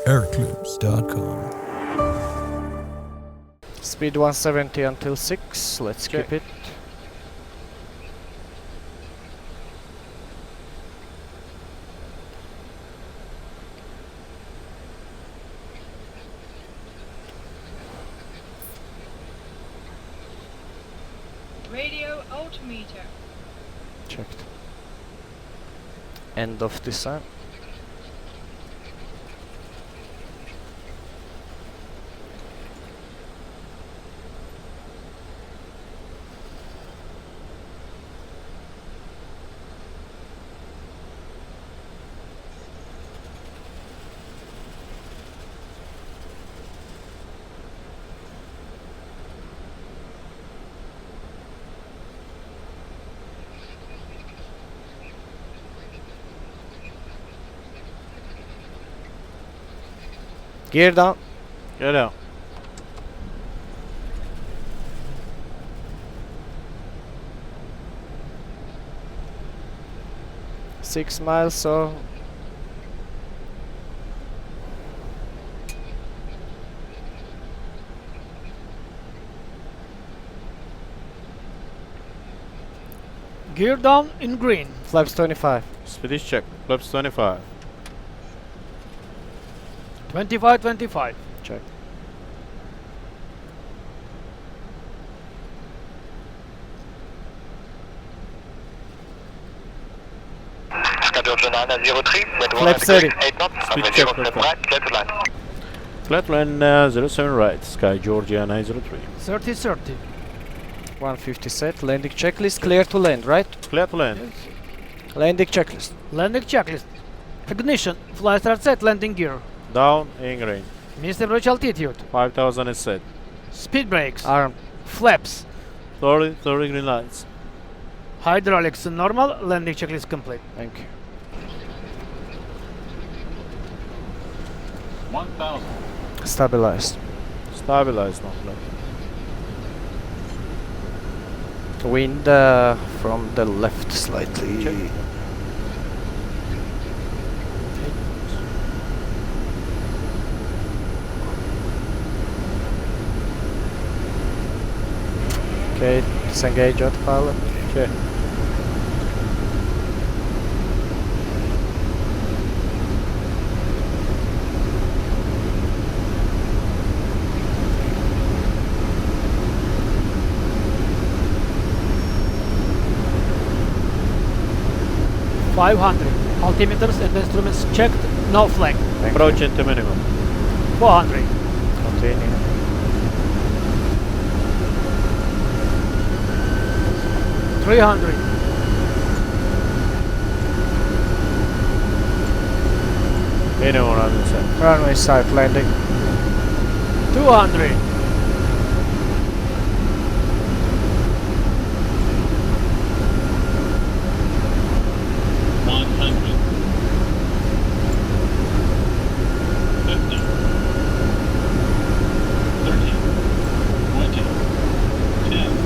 Airclips.com. Speed 170 until 6, let's keep it. Radio altimeter. Checked. End of descent. Gear down. Gear down. Six miles, so Gear down in green. flaps 25. Speed is check. Flaps 25. 25. Check. Flap 30. Speed check. Flat land 07 right. Sky Georgia 903. 30. 150 set. Landing checklist. Clear to land, right? Clear to land. Yes. Landing checklist. Landing checklist. Ignition. Flight start set. Landing gear. Down in green. Missed approach altitude. 5000 is set. Speed brakes. Arm. Flaps. 30 green lights. Hydraulics normal. Landing checklist complete. Thank you. 1000. Stabilized. Stabilize now. Wind from the left slightly. Check. Okay, disengage autopilot. Okay. .500. Altimeters and instruments checked. No flag. Approaching to minimum. 400. Continue. .300. Minimum on the set. Runway side landing. 200. 100. 50. 30. 20. 10.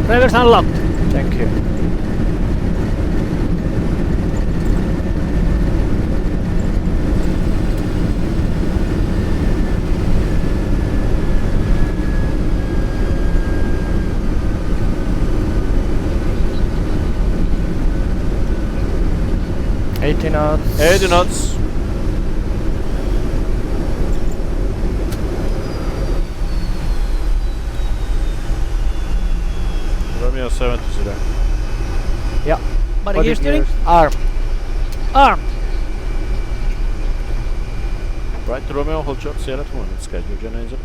Reverse unlocked. Thank you. $80 knots. 80 knots. Romeo 70. Yeah. Body gear steering. Arm. Armed. Right to Romeo, hold short, Sierra 1. Sky Georgia 903.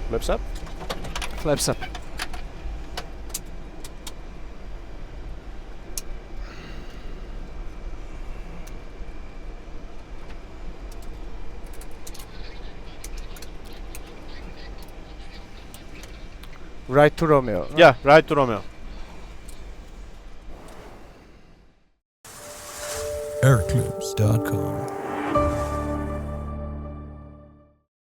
Flaps up. Flaps up. Right to Romeo. Yeah, right to Romeo. Airclips.com.